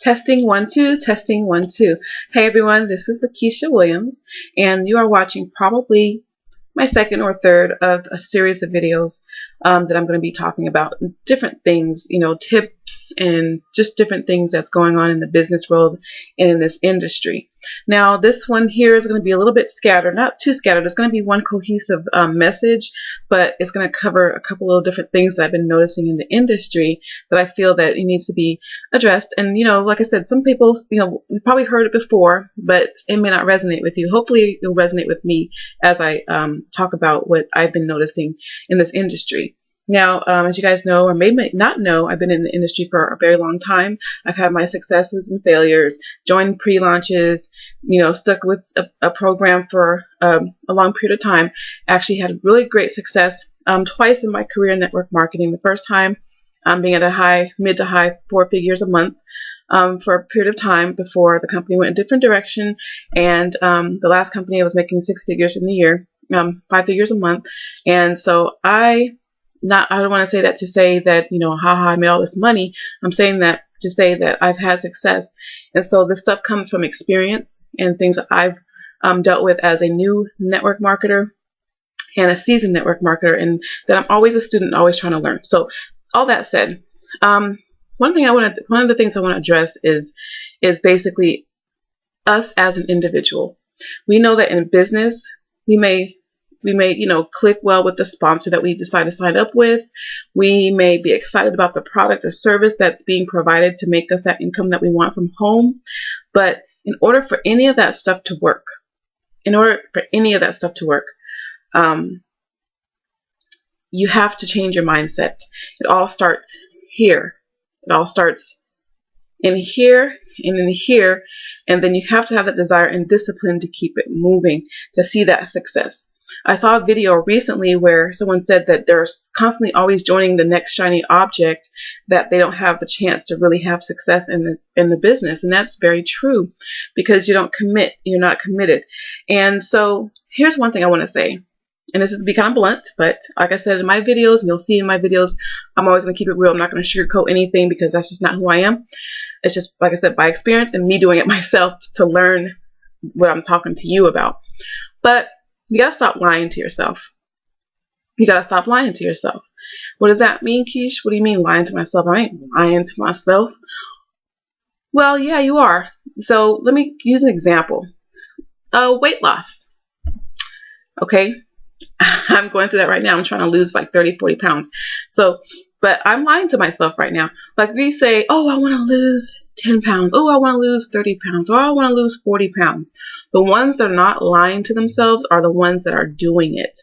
Testing 1 2, testing 1 2. Hey everyone, this is Lakeisha Williams, and you are watching probably my second or third of a series of videos that I'm going to be talking about different things, tips and just different things that's going on in the business world and in this industry. Now, this one here is going to be a little bit scattered, not too scattered. It's going to be one cohesive message, but it's going to cover a couple of different things that I've been noticing in the industry that I feel that it needs to be addressed. And, like I said, some people, you probably heard it before, but it may not resonate with you. Hopefully it'll resonate with me as I talk about what I've been noticing in this industry. Now, as you guys know, or may not know, I've been in the industry for a very long time. I've had my successes and failures, joined pre-launches, stuck with a program for a long period of time. Actually had really great success twice in my career in network marketing. The first time being at mid to high 4 figures a month for a period of time before the company went a different direction. And the last company, I was making 6 figures in the year, 5 figures a month. And so I don't want to say that to say that, haha, I made all this money. I'm saying that to say that I've had success. And so this stuff comes from experience and things that I've dealt with as a new network marketer and a seasoned network marketer, and that I'm always a student, always trying to learn. So all that said, one of the things I want to address is basically us as an individual. We know that in business, we may click well with the sponsor that we decide to sign up with. We may be excited about the product or service that's being provided to make us that income that we want from home. But in order for any of that stuff to work, you have to change your mindset. It all starts here. It all starts in here and in here. And then you have to have that desire and discipline to keep it moving, to see that success. I saw a video recently where someone said that they're constantly always joining the next shiny object, that they don't have the chance to really have success in the business. And that's very true, because you don't commit. You're not committed. And so here's one thing I want to say, and this is to be kind of blunt, but like I said in my videos, and you'll see in my videos, I'm always going to keep it real. I'm not going to sugarcoat anything, because that's just not who I am. It's just, like I said, by experience and me doing it myself to learn what I'm talking to you about. But you got to stop lying to yourself. You got to stop lying to yourself. What does that mean, Keish? What do you mean lying to myself? I ain't lying to myself. Well, yeah, you are. So let me use an example. Weight loss. Okay. I'm going through that right now. I'm trying to lose like 30, 40 pounds. But I'm lying to myself right now. Like we say, oh, I want to lose 10 pounds. Oh, I want to lose 30 pounds. Or I want to lose 40 pounds. The ones that are not lying to themselves are the ones that are doing it.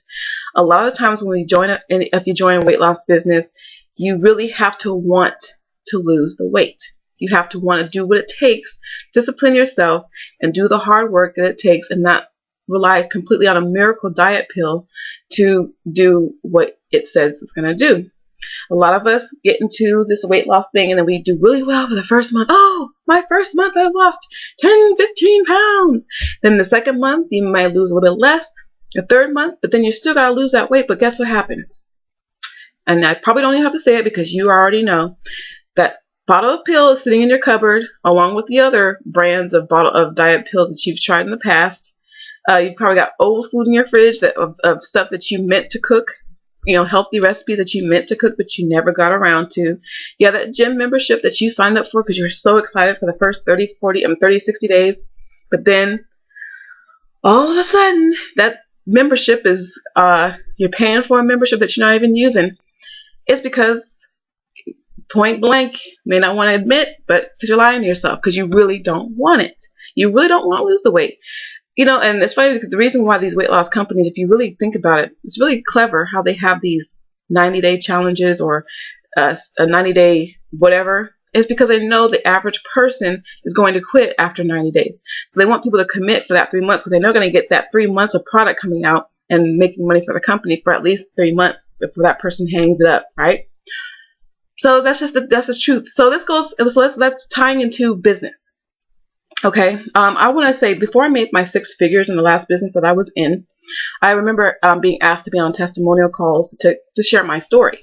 A lot of times when if you join a weight loss business, you really have to want to lose the weight. You have to want to do what it takes, discipline yourself, and do the hard work that it takes, and not rely completely on a miracle diet pill to do what it says it's going to do. A lot of us get into this weight loss thing, and then we do really well for the first month. Oh, my first month I've lost 10, 15 pounds. Then the second month, you might lose a little bit less. The third month, but then you still got to lose that weight. But guess what happens? And I probably don't even have to say it, because you already know that bottle of pill is sitting in your cupboard along with the other brands of diet pills that you've tried in the past. You've probably got old food in your fridge of stuff that you meant to cook. Healthy recipes that you meant to cook, but you never got around to. Yeah, that gym membership that you signed up for because you were so excited for the first 30, 60 days. But then all of a sudden, that membership is, you're paying for a membership that you're not even using. It's because, point blank, may not want to admit, but because you're lying to yourself, because you really don't want it. You really don't want to lose the weight. And it's funny, because the reason why these weight loss companies, if you really think about it, it's really clever how they have these 90-day challenges or a 90-day whatever. Is because they know the average person is going to quit after 90 days. So they want people to commit for that 3 months, because they know they're going to get that 3 months of product coming out and making money for the company for at least 3 months before that person hangs it up, right? So that's the truth. So that's tying into business. Okay, I want to say, before I made my 6 figures in the last business that I was in, I remember being asked to be on testimonial calls to share my story.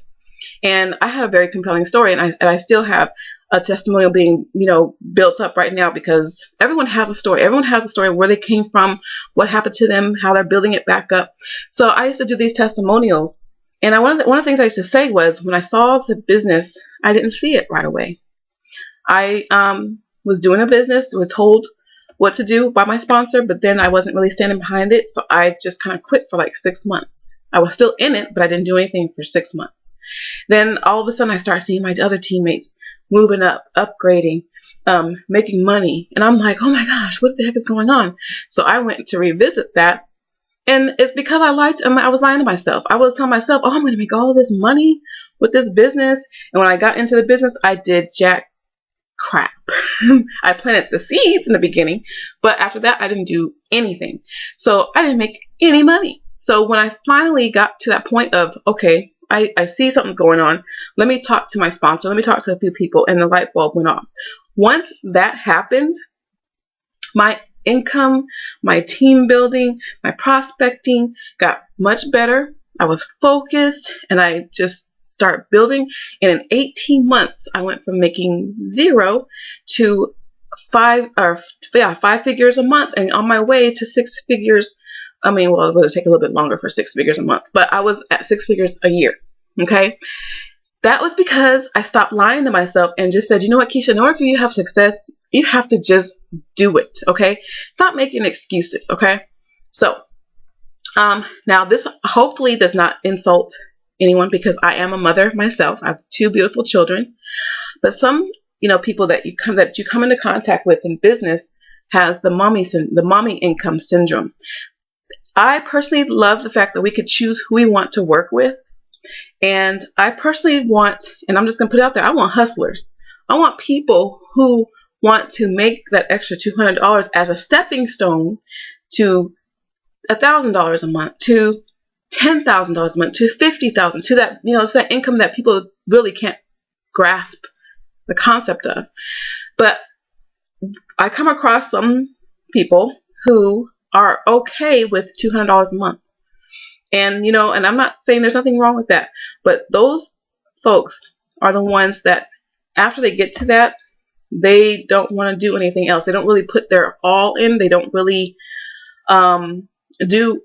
And I had a very compelling story, and I still have. a testimonial being, built up right now, because everyone has a story. Everyone has a story of where they came from, what happened to them, how they're building it back up. So I used to do these testimonials. And one of the things I used to say was, when I saw the business, I didn't see it right away. I was doing a business, was told what to do by my sponsor, but then I wasn't really standing behind it. So I just kind of quit for like 6 months. I was still in it, but I didn't do anything for 6 months. Then all of a sudden I start seeing my other teammates moving up, upgrading, making money. And I'm like, oh my gosh, what the heck is going on? So I went to revisit that. And it's because I was lying to myself. I was telling myself, oh, I'm going to make all this money with this business. And when I got into the business, I did jack crap. I planted the seeds in the beginning, but after that, I didn't do anything. So I didn't make any money. So when I finally got to that point of, okay, I see something's going on, let me talk to my sponsor, let me talk to a few people, and the light bulb went off. Once that happened, my income, my team building, my prospecting got much better. I was focused, and I just started building. And in 18 months, I went from making 0 to 5 figures a month, and on my way to 6 figures. I mean, well, it would take a little bit longer for 6 figures a month, but I was at 6 figures a year. Okay. That was because I stopped lying to myself and just said, you know what, Keisha, in order for you to have success, you have to just do it. Okay. Stop making excuses. Okay. So, now this hopefully does not insult anyone, because I am a mother myself. I have 2 beautiful children, but some, people that you come into contact with in business has the mommy income syndrome. I personally love the fact that we could choose who we want to work with. And I personally want, and I'm just going to put it out there, I want hustlers. I want people who want to make that extra $200 as a stepping stone to $1,000 a month, to $10,000 a month, to $50,000, to that, it's that income that people really can't grasp the concept of. But I come across some people who are okay with $200 a month. And, and I'm not saying there's nothing wrong with that, but those folks are the ones that after they get to that, they don't want to do anything else. They don't really put their all in. They don't really do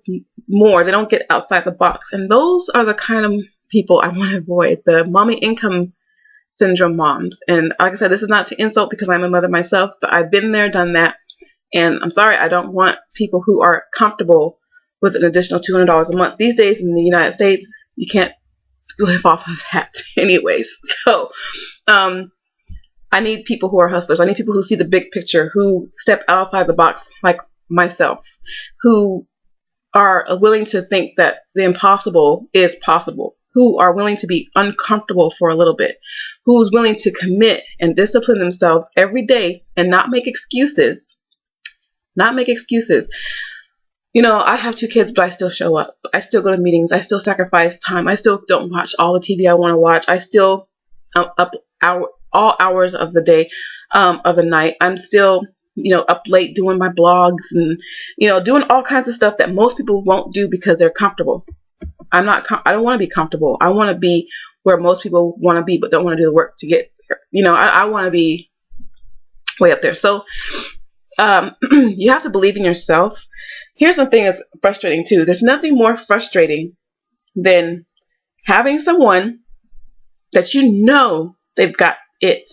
more. They don't get outside the box. And those are the kind of people I want to avoid, the mommy income syndrome moms. And like I said, this is not to insult, because I'm a mother myself, but I've been there, done that. And I'm sorry, I don't want people who are comfortable with an additional $200 a month. These days in the United States, you can't live off of that anyways. So I need people who are hustlers. I need people who see the big picture, who step outside the box like myself, who are willing to think that the impossible is possible, who are willing to be uncomfortable for a little bit, who's willing to commit and discipline themselves every day and not make excuses. Not make excuses. I have 2 kids, but I still show up. I still go to meetings. I still sacrifice time. I still don't watch all the TV I want to watch. I still up all hours of the day, of the night. I'm still, up late doing my blogs and, doing all kinds of stuff that most people won't do because they're comfortable. I don't want to be comfortable. I want to be where most people want to be, but don't want to do the work to get there. I want to be way up there. So, you have to believe in yourself. Here's something that's frustrating too. There's nothing more frustrating than having someone that they've got it.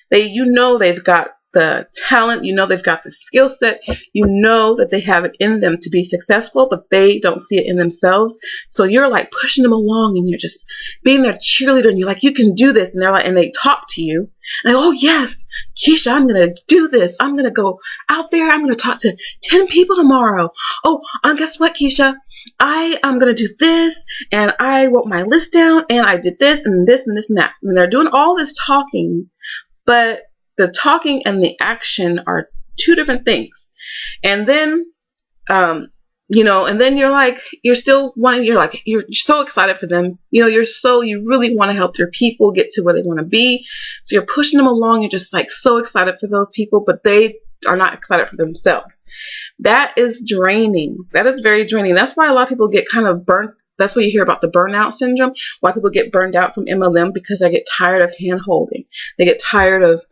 They've got the talent, they've got the skill set, that they have it in them to be successful, but they don't see it in themselves. So you're like pushing them along, and you're just being their cheerleader, and you're like, you can do this. And they're like, and they talk to you, and oh yes, Keisha, I'm going to do this. I'm going to go out there. I'm going to talk to 10 people tomorrow. Oh, guess what, Keisha? I am going to do this, and I wrote my list down, and I did this and this and this and that. And they're doing all this talking, but the talking and the action are 2 different things. And then, and then you're so excited for them. You really want to help your people get to where they want to be. So you're pushing them along. You're just like so excited for those people, but they are not excited for themselves. That is draining. That is very draining. That's why a lot of people get kind of burnt That's what you hear about the burnout syndrome. Why people get burned out from MLM, because they get tired of hand holding. They get tired of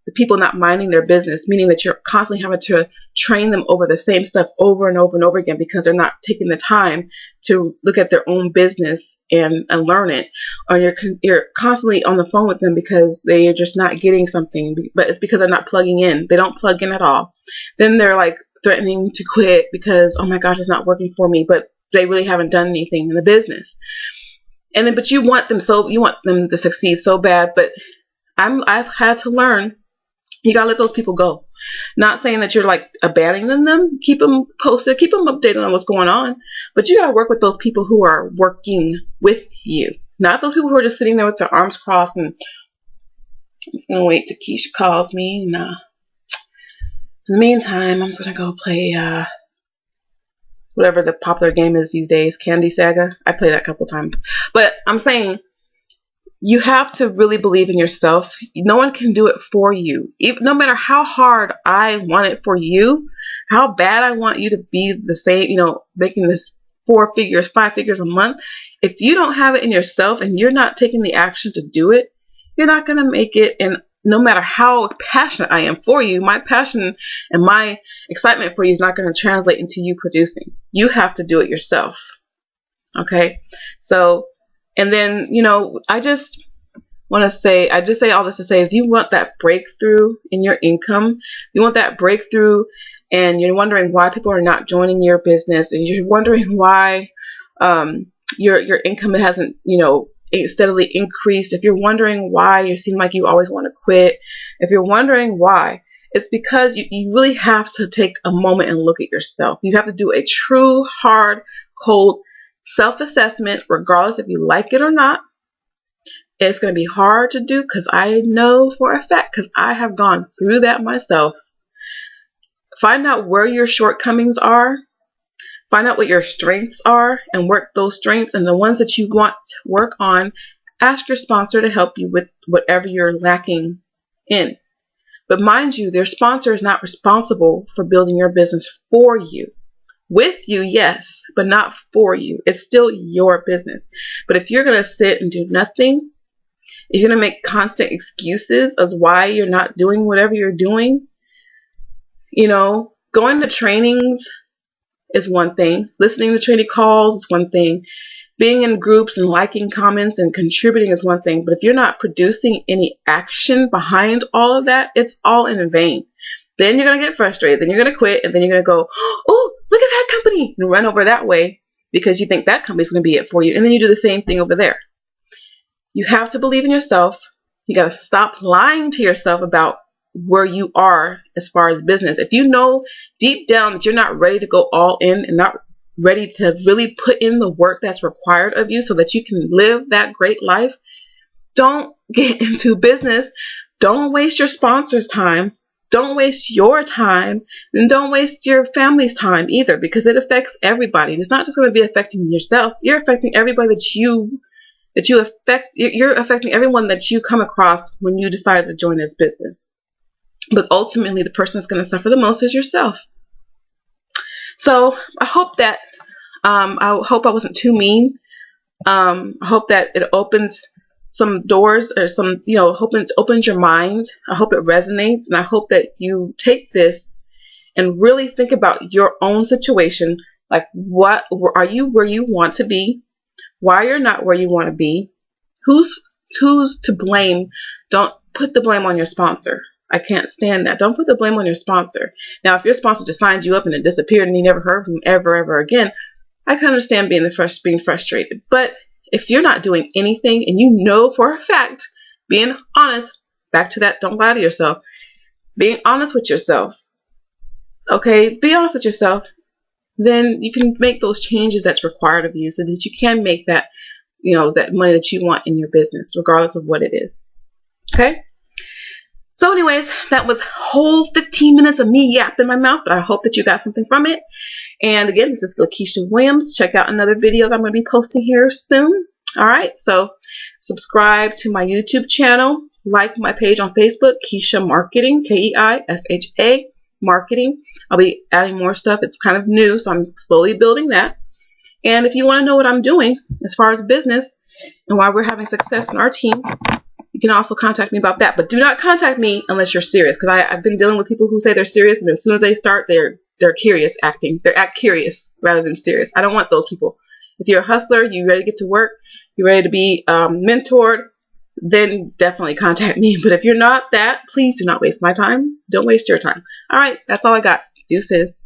the people not minding their business, meaning that you're constantly having to train them over the same stuff over and over and over again because they're not taking the time to look at their own business and learn it. Or you're constantly on the phone with them because they are just not getting something, but it's because they're not plugging in. They don't plug in at all. Then they're like threatening to quit because, oh my gosh, it's not working for me, but they really haven't done anything in the business. And then, but you want them to succeed so bad. But I've had to learn, you gotta let those people go. Not saying that you're like abandoning them. Keep them posted, keep them updated on what's going on. But you gotta work with those people who are working with you, not those people who are just sitting there with their arms crossed and I'm just gonna wait till Keisha calls me. And in the meantime, I'm just gonna go play whatever the popular game is these days, Candy Saga. I played that a couple times. But I'm saying, you have to really believe in yourself. No one can do it for you. No matter how hard I want it for you, how bad I want you to be the same, making this 4 figures, 5 figures a month. If you don't have it in yourself and you're not taking the action to do it, you're not going to make it. And no matter how passionate I am for you, my passion and my excitement for you is not going to translate into you producing. You have to do it yourself. Okay? So, and then, I just say all this to say, if you want that breakthrough in your income, you want that breakthrough and you're wondering why people are not joining your business, and you're wondering why your income hasn't, steadily increased, if you're wondering why you seem like you always want to quit, if you're wondering why, it's because you really have to take a moment and look at yourself. You have to do a true, hard, cold self-assessment, regardless if you like it or not. It's going to be hard to do because I know for a fact, because I have gone through that myself. Find out where your shortcomings are. Find out what your strengths are and work those strengths, and the ones that you want to work on, ask your sponsor to help you with whatever you're lacking in. But mind you, their sponsor is not responsible for building your business for you. With you, yes, but not for you. It's still your business. But if you're going to sit and do nothing, if you're going to make constant excuses as why you're not doing whatever you're doing, going to trainings is one thing. Listening to training calls is one thing. Being in groups and liking comments and contributing is one thing. But if you're not producing any action behind all of that, it's all in vain. Then you're going to get frustrated. Then you're going to quit. And then you're going to go, oh, look at that company, and run over that way because you think that company's going to be it for you. And then you do the same thing over there. You have to believe in yourself. You got to stop lying to yourself about where you are as far as business. If you know deep down that you're not ready to go all in and not ready to really put in the work that's required of you so that you can live that great life, don't get into business. Don't waste your sponsor's time. Don't waste your time, and don't waste your family's time either, because it affects everybody. It's not just going to be affecting yourself. You're affecting everybody that you affect. You're affecting everyone that you come across when you decide to join this business. But ultimately, the person that's going to suffer the most is yourself. So I hope that I wasn't too mean. I hope that it opens some doors, or opens your mind. I hope it resonates, and I hope that you take this and really think about your own situation. Like, are you where you want to be? Why you're not where you want to be? Who's to blame? Don't put the blame on your sponsor. I can't stand that. Don't put the blame on your sponsor. Now, if your sponsor just signed you up and it disappeared and you never heard from him ever again, I can understand being frustrated. But if you're not doing anything and you know for a fact, being honest, back to that, don't lie to yourself, being honest with yourself, okay, be honest with yourself, then you can make those changes that's required of you so that you can make that, that money that you want in your business, regardless of what it is. Okay? So anyways, that was whole 15 minutes of me yapping my mouth, but I hope that you got something from it. And again, this is still Keisha Williams. Check out another video that I'm going to be posting here soon. All right, so subscribe to my YouTube channel. Like my page on Facebook, Keisha Marketing, Keisha Marketing. I'll be adding more stuff. It's kind of new, so I'm slowly building that. And if you want to know what I'm doing as far as business and why we're having success in our team, you can also contact me about that. But do not contact me unless you're serious, because I've been dealing with people who say they're serious, and as soon as they start, they're curious acting. They act curious rather than serious. I don't want those people. If you're a hustler, you ready to get to work, you're ready to be mentored, then definitely contact me. But if you're not that, please do not waste my time. Don't waste your time. All right, that's all I got. Deuces.